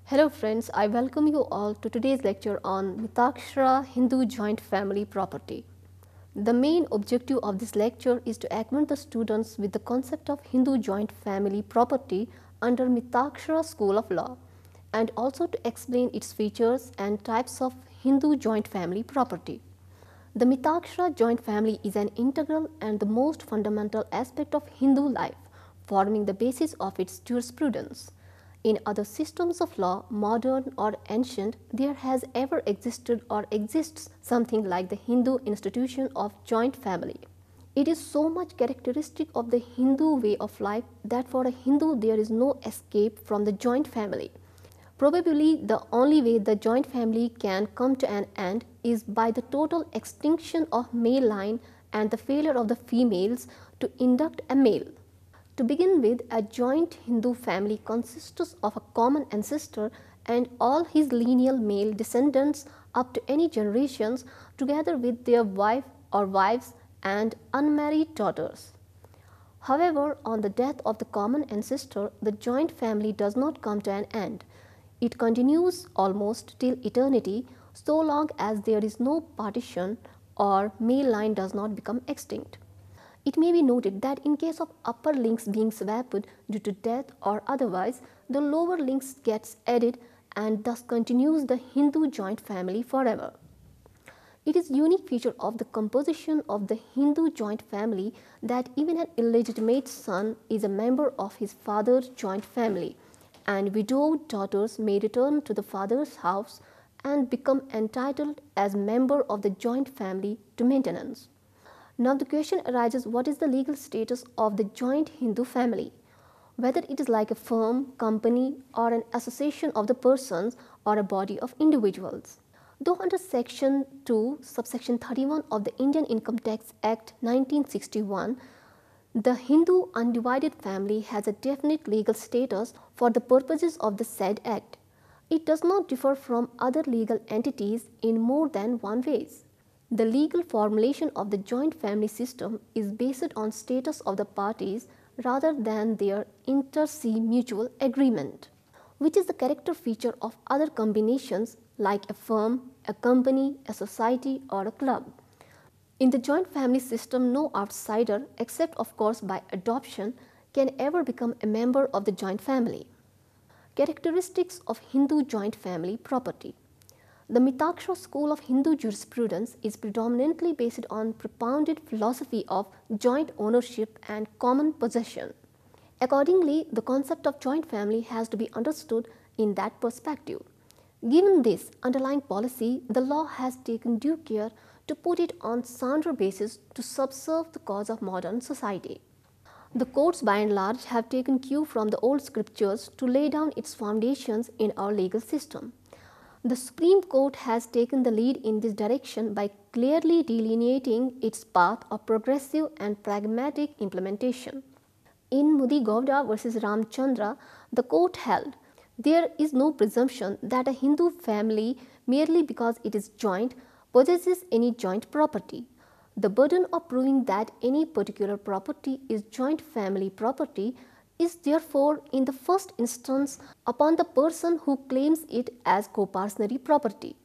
Hello friends, I welcome you all to today's lecture on Mitakshara Hindu Joint Family Property. The main objective of this lecture is to acquaint the students with the concept of Hindu joint family property under Mitakshara School of Law and also to explain its features and types of Hindu joint family property. The Mitakshara joint family is an integral and the most fundamental aspect of Hindu life, forming the basis of its jurisprudence. In other systems of law, modern or ancient, there has ever existed or exists something like the Hindu institution of joint family. It is so much characteristic of the Hindu way of life that for a Hindu there is no escape from the joint family. Probably the only way the joint family can come to an end is by the total extinction of male line and the failure of the females to induct a male. To begin with, a joint Hindu family consists of a common ancestor and all his lineal male descendants up to any generations together with their wife or wives and unmarried daughters. However, on the death of the common ancestor, the joint family does not come to an end. It continues almost till eternity so long as there is no partition or male line does not become extinct. It may be noted that in case of upper links being swapped due to death or otherwise, the lower links gets added and thus continues the Hindu joint family forever. It is a unique feature of the composition of the Hindu joint family that even an illegitimate son is a member of his father's joint family, and widowed daughters may return to the father's house and become entitled as member of the joint family to maintenance. Now the question arises, what is the legal status of the joint Hindu family? Whether it is like a firm, company or an association of the persons or a body of individuals. Though under section 2 subsection 31 of the Indian Income Tax Act 1961, the Hindu undivided family has a definite legal status for the purposes of the said act. It does not differ from other legal entities in more than one ways. The legal formulation of the joint family system is based on status of the parties rather than their inter se mutual agreement, which is the character feature of other combinations like a firm, a company, a society or a club. In the joint family system, no outsider, except of course by adoption, can ever become a member of the joint family. Characteristics of Hindu joint family property. The Mitakshara school of Hindu jurisprudence is predominantly based on propounded philosophy of joint ownership and common possession. Accordingly, the concept of joint family has to be understood in that perspective. Given this underlying policy, the law has taken due care to put it on sounder basis to subserve the cause of modern society. The courts by and large have taken cue from the old scriptures to lay down its foundations in our legal system. The Supreme Court has taken the lead in this direction by clearly delineating its path of progressive and pragmatic implementation. In Mudi Govda versus Ramchandra, the court held, there is no presumption that a Hindu family, merely because it is joint, possesses any joint property. The burden of proving that any particular property is joint family property is therefore in the first instance upon the person who claims it as co-partnership property.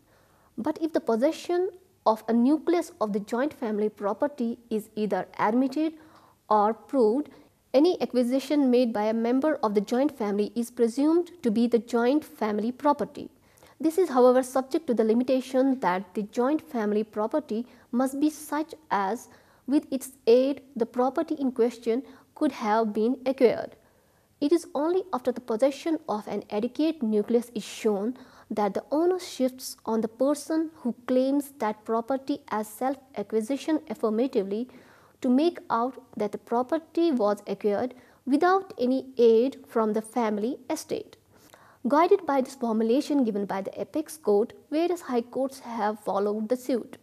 But if the possession of a nucleus of the joint family property is either admitted or proved, any acquisition made by a member of the joint family is presumed to be the joint family property. This is however subject to the limitation that the joint family property must be such as with its aid the property in question could have been acquired. It is only after the possession of an adequate nucleus is shown that the onus shifts on the person who claims that property as self-acquisition affirmatively to make out that the property was acquired without any aid from the family estate. Guided by this formulation given by the apex court, various high courts have followed the suit.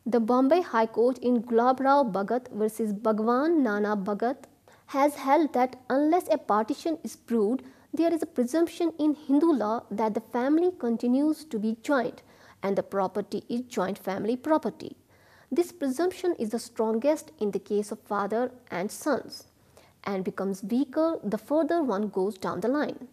The Bombay High Court in Gulabrao Bhagat versus Bhagwan Nana Bhagat has held that unless a partition is proved, there is a presumption in Hindu law that the family continues to be joint and the property is joint family property. This presumption is the strongest in the case of father and sons and becomes weaker the further one goes down the line.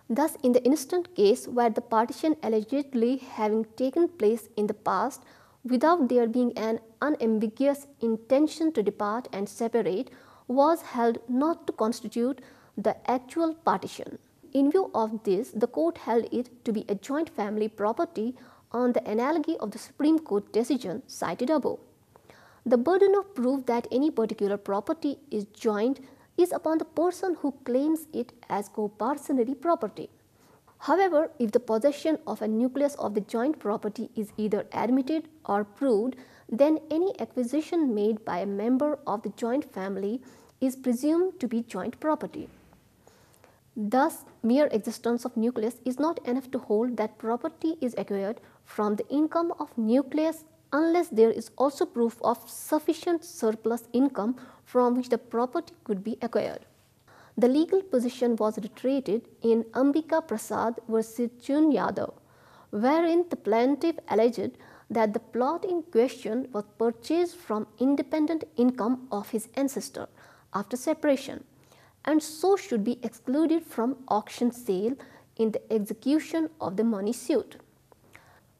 Thus, in the instant case where the partition allegedly having taken place in the past without there being an unambiguous intention to depart and separate was held not to constitute the actual partition. In view of this, the court held it to be a joint family property on the analogy of the Supreme Court decision cited above. The burden of proof that any particular property is joint is upon the person who claims it as co-parcenary property. However, if the possession of a nucleus of the joint property is either admitted or proved, then any acquisition made by a member of the joint family is presumed to be joint property. Thus, mere existence of nucleus is not enough to hold that property is acquired from the income of nucleus unless there is also proof of sufficient surplus income from which the property could be acquired. The legal position was reiterated in Ambika Prasad versus Chun Yadav, wherein the plaintiff alleged that the plot in question was purchased from independent income of his ancestor after separation, and so should be excluded from auction sale in the execution of the money suit.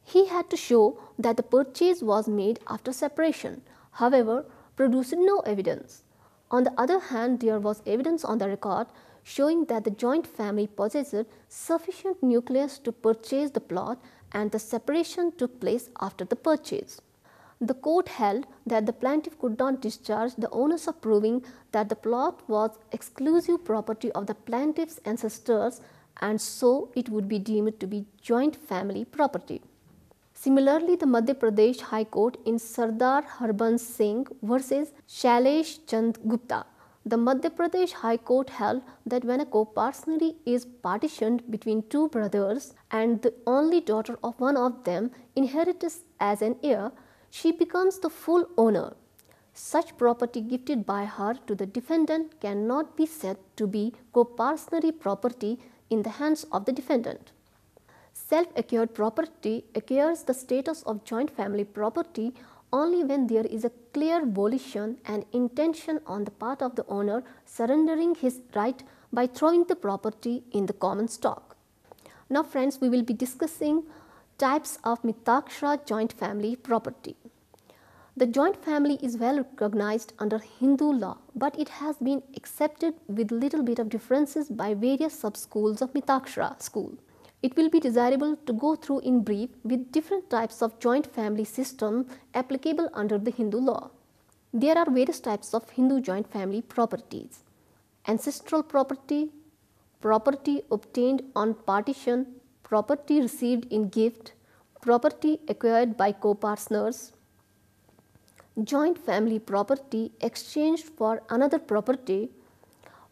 He had to show that the purchase was made after separation, however, produced no evidence. On the other hand, there was evidence on the record showing that the joint family possessed sufficient nucleus to purchase the plot and the separation took place after the purchase. The court held that the plaintiff could not discharge the onus of proving that the plot was exclusive property of the plaintiff's ancestors and so it would be deemed to be joint family property. Similarly, the Madhya Pradesh High Court in Sardar Harbans Singh versus Shailesh Chand Gupta, the Madhya Pradesh High Court held that when a co-parcenary is partitioned between two brothers and the only daughter of one of them inherits as an heir, she becomes the full owner. Such property gifted by her to the defendant cannot be said to be co-parcenary property in the hands of the defendant. Self-acquired property acquires the status of joint family property only when there is a clear volition and intention on the part of the owner surrendering his right by throwing the property in the common stock. Now friends, we will be discussing types of Mitakshara joint family property. The joint family is well recognized under Hindu law, but it has been accepted with little bit of differences by various sub-schools of Mitakshara school. It will be desirable to go through in brief with different types of joint family system applicable under the Hindu law. There are various types of Hindu joint family properties: ancestral property, property obtained on partition, property received in gift, property acquired by co-partners, joint family property exchanged for another property,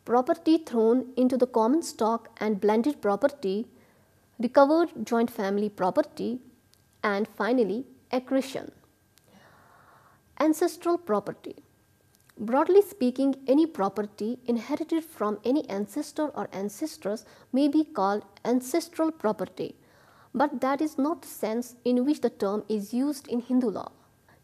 property thrown into the common stock and blended property, recovered joint family property, and finally accretion. Ancestral property. Broadly speaking, any property inherited from any ancestor or ancestors may be called ancestral property, but that is not the sense in which the term is used in Hindu law.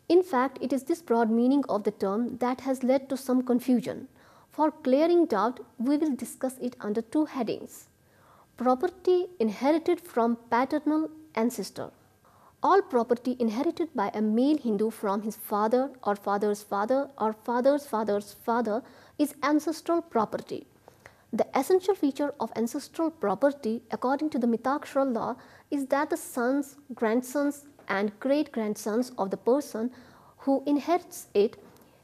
In fact, it is this broad meaning of the term that has led to some confusion. For clearing doubt, we will discuss it under two headings: property inherited from paternal ancestor. All property inherited by a male Hindu from his father or father's father or father's father's father is ancestral property. The essential feature of ancestral property according to the Mitakshara law is that the sons, grandsons and great-grandsons of the person who inherits it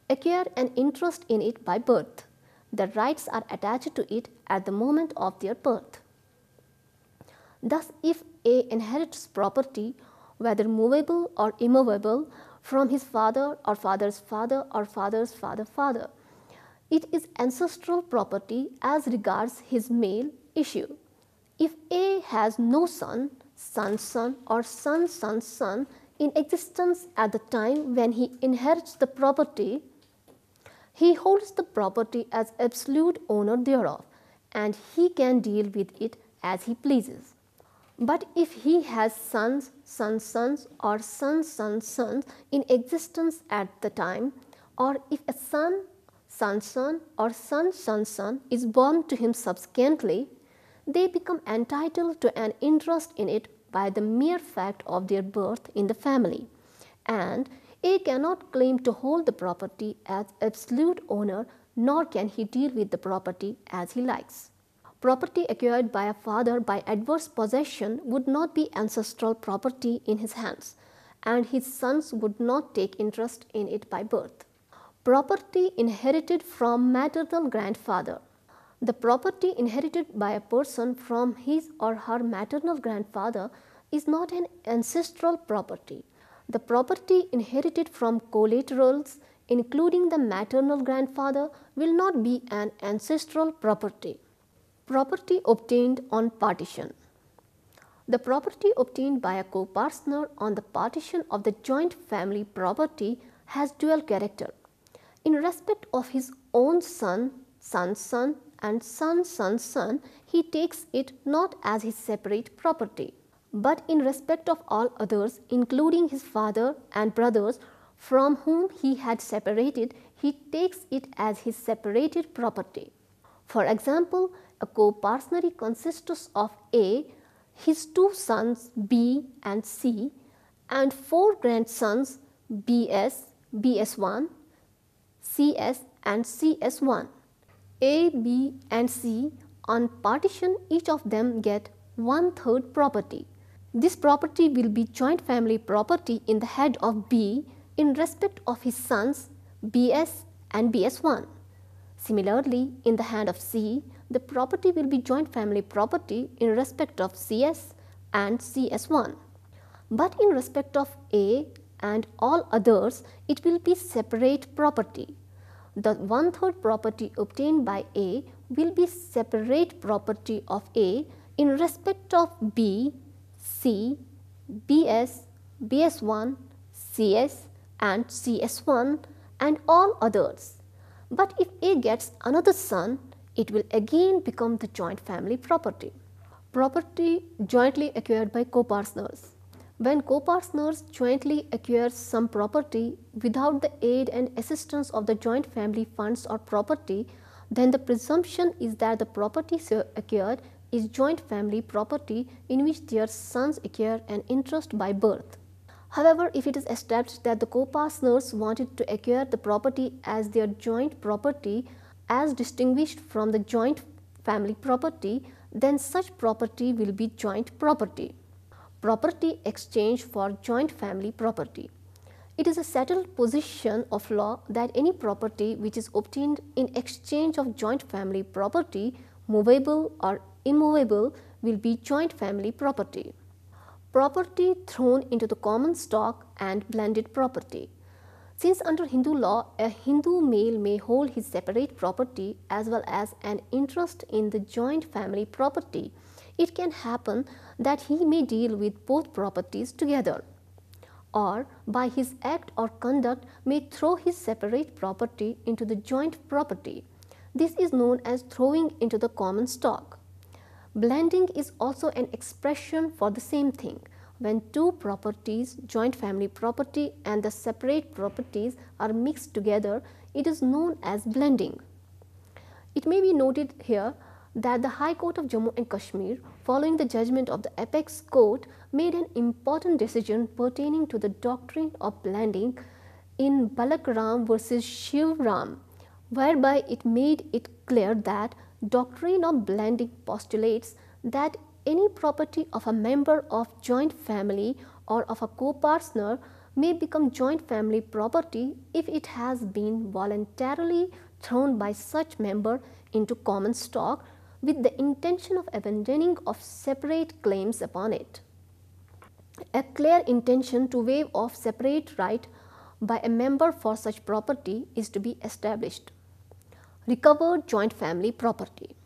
acquire an interest in it by birth. The rights are attached to it at the moment of their birth. Thus, if A inherits property, whether movable or immovable, from his father or father's father or father's father, it is ancestral property as regards his male issue. If A has no son, son or son in existence at the time when he inherits the property, he holds the property as absolute owner thereof, and he can deal with it as he pleases. But if he has sons or sons in existence at the time, or if a son or son is born to him subsequently, they become entitled to an interest in it by the mere fact of their birth in the family, and A cannot claim to hold the property as absolute owner, nor can he deal with the property as he likes. Property acquired by a father by adverse possession would not be ancestral property in his hands, and his sons would not take interest in it by birth. Property inherited from maternal grandfather. The property inherited by a person from his or her maternal grandfather is not an ancestral property. The property inherited from collaterals, including the maternal grandfather, will not be an ancestral property. Property obtained on partition. The property obtained by a co-partner on the partition of the joint family property has dual character. In respect of his own son, son's son, and son's son, he takes it not as his separate property, but in respect of all others, including his father and brothers from whom he had separated, he takes it as his separated property. For example, a co-partnership consists of A, his two sons B and C, and four grandsons BS, BS1, CS and CS1. A, B and C on partition, each of them get 1/3 property. This property will be joint family property in the head of B in respect of his sons BS and BS1. Similarly, in the hand of C, the property will be joint family property in respect of CS and CS1. But in respect of A and all others, it will be separate property. The 1/3 property obtained by A will be separate property of A in respect of B, C, BS, BS1, CS and CS1 and all others. But if A gets another son, it will again become the joint family property. Property jointly acquired by co-partners. When co-partners jointly acquire some property without the aid and assistance of the joint family funds or property, then the presumption is that the property so acquired is joint family property in which their sons acquire an interest by birth. However, if it is established that the co-partners wanted to acquire the property as their joint property as distinguished from the joint family property, then such property will be joint property. Property exchange for joint family property. It is a settled position of law that any property which is obtained in exchange of joint family property, movable or immovable, will be joint family property. Property thrown into the common stock and blended property. Since under Hindu law, a Hindu male may hold his separate property as well as an interest in the joint family property, it can happen that he may deal with both properties together, or by his act or conduct may throw his separate property into the joint property. This is known as throwing into the common stock. Blending is also an expression for the same thing. When two properties, joint family property and the separate properties, are mixed together, it is known as blending. It may be noted here that the High Court of Jammu and Kashmir, following the judgment of the Apex Court, made an important decision pertaining to the doctrine of blending in Balakram versus Shivram, whereby it made it clear that doctrine of blending postulates that any property of a member of joint family or of a co-partner may become joint family property if it has been voluntarily thrown by such member into common stock with the intention of abandoning of separate claims upon it. A clear intention to waive off separate right by a member for such property is to be established. Recovered joint family property.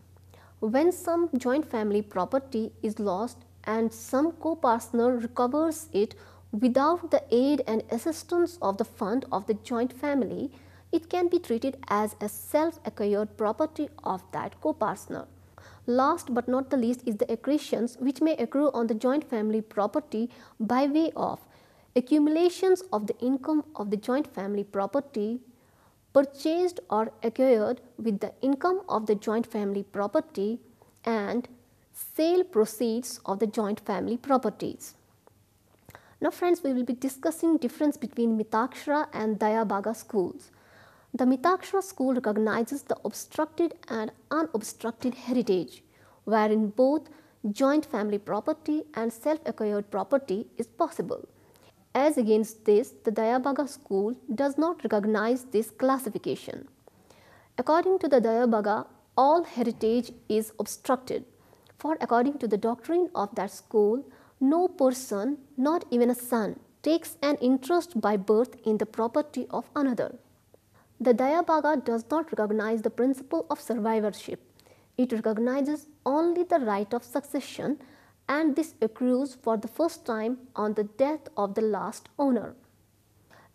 When some joint family property is lost and some co-partner recovers it without the aid and assistance of the fund of the joint family, it can be treated as a self-acquired property of that co-partner. Last but not the least is the accretions which may accrue on the joint family property by way of accumulations of the income of the joint family property purchased or acquired with the income of the joint family property, and sale proceeds of the joint family properties. Now friends, we will be discussing difference between Mitakshara and Dayabaga schools. The Mitakshara school recognizes the obstructed and unobstructed heritage, wherein both joint family property and self-acquired property is possible. As against this, the Dayabaga school does not recognize this classification. According to the Dayabaga, all heritage is obstructed, for according to the doctrine of that school, no person, not even a son, takes an interest by birth in the property of another. The Dayabaga does not recognize the principle of survivorship. It recognizes only the right of succession, and this accrues for the first time on the death of the last owner.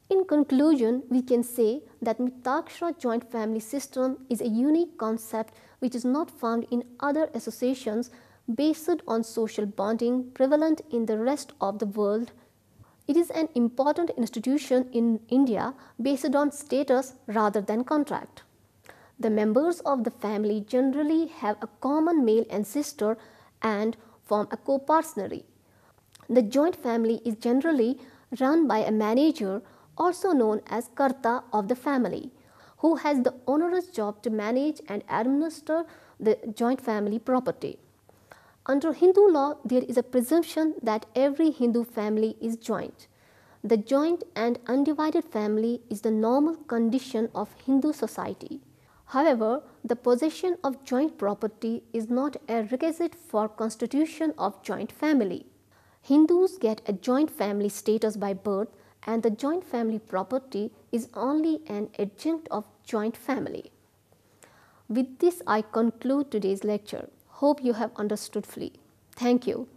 In conclusion, we can say that Mitakshara joint family system is a unique concept which is not found in other associations based on social bonding prevalent in the rest of the world. It is an important institution in India based on status rather than contract. The members of the family generally have a common male ancestor and form a co-partnership. The joint family is generally run by a manager, also known as Karta of the family, who has the onerous job to manage and administer the joint family property. Under Hindu law, there is a presumption that every Hindu family is joint. The joint and undivided family is the normal condition of Hindu society. However, the possession of joint property is not a requisite for constitution of joint family. Hindus get a joint family status by birth, and the joint family property is only an adjunct of joint family. With this, I conclude today's lecture. Hope you have understood fully. Thank you.